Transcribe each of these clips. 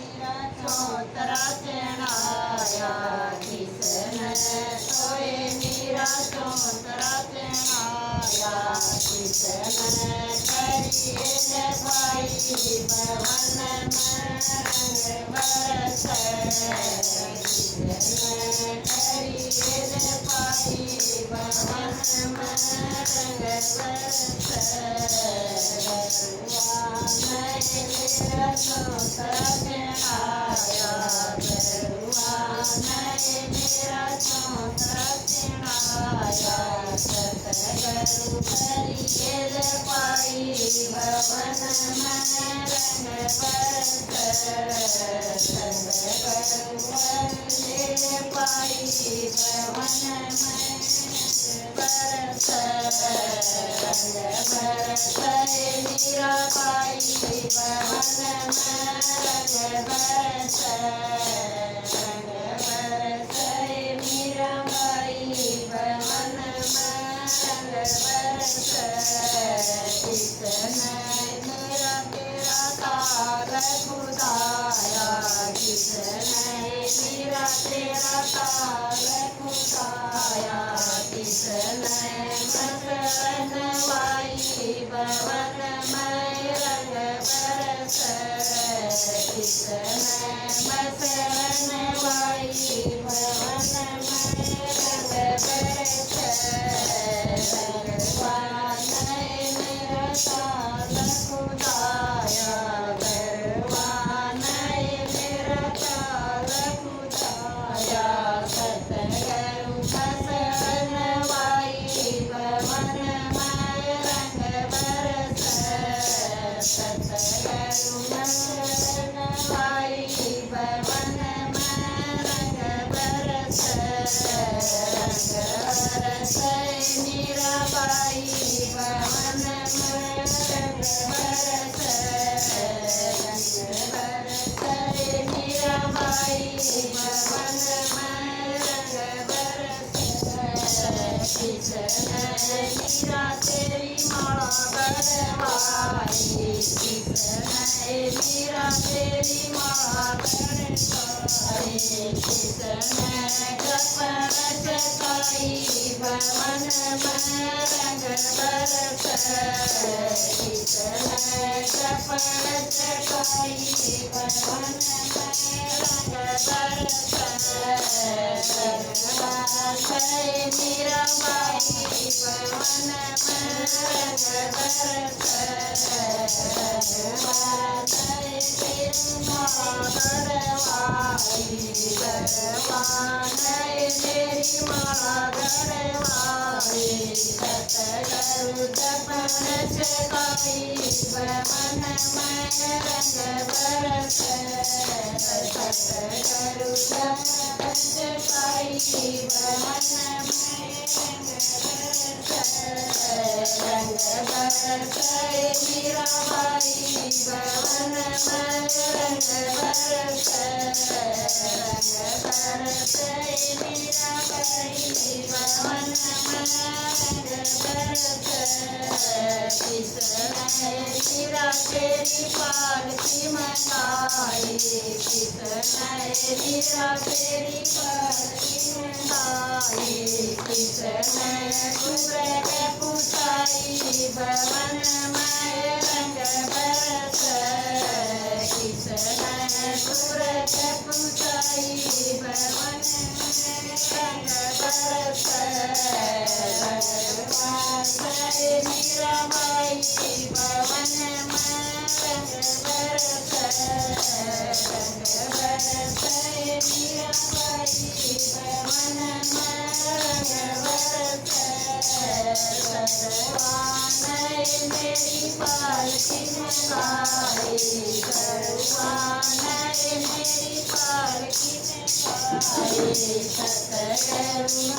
चौतरा चढ़ाया किसन सोए मीरा चौतरा चढ़ाया किसन करिए भाई पवन में बरस किसन करिए भाई पवन में बरस मेरा चौतरा चढ़ाया मेरा चौतरा चढ़ाया सतगुरु करिए पाई भवन में रंग बरस सतगुरु करिए पाई भवन में बरस रंग बरस मीरा पाई भवन में रंग बरस रंग बरस मीरा पाई भवन में रंग बरस किसन मेरा तेरा तार खुदाया किसन मेरा तेरा तार खुदाया किसन मसन वाई भवन में रंग बरस किसन मसन वाई भवन में रंग बरस भगवान मेरा ताल खुदाया भगवान मेरा ताल खुदाया सतगुरु मसन वाई भवन में रंग बरस सतगुरु मसन वाई भवन में रंग बरस रंग बरस मीरा बाई भवन में रंग बरस रंग बरस मीरा बाई भवन में रंग बरस किसन मीरा तेरी माला गढ़वाई किसन मीरा तेरी माला गढ़वाई किसन कपड़ चकाई भवन में रंग बरस किसन कपड़ चकाई भवन में रंग बरस मीरा बाई भवन में रंग बरस भगवान मेरी माला गढ़वाई सतगुरु दपन चकाई भवन में रंग बरस सतगुरु दपन चकाई भवन में रंग बरस मीरा बाई भवन में रंग बरस रंग बरस मीरा बाई भवन में रंग बरस किसन मीरा तेरी पालकी मंगाई किसन मीरा तेरी पालकी मंगाई किसन कुबेर पुताई भवन में रंग बरस किसन कुबेर पुताई भवन में रंग बरस भगवान मीरा बाई भवन में रंग बरस रंग बरस मीरा बाई भवन में रंग बरस भगवान मेरी पालकी मंगाई भगवान मेरी पालकी मंगाई सतगुरु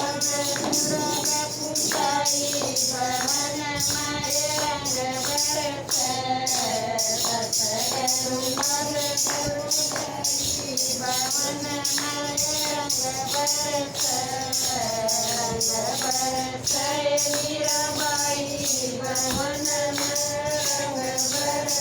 रंग पुताई भवन में रंग बरस सतगुरु रंग पुताई भवन में रंग मीराबाई भवन में रंग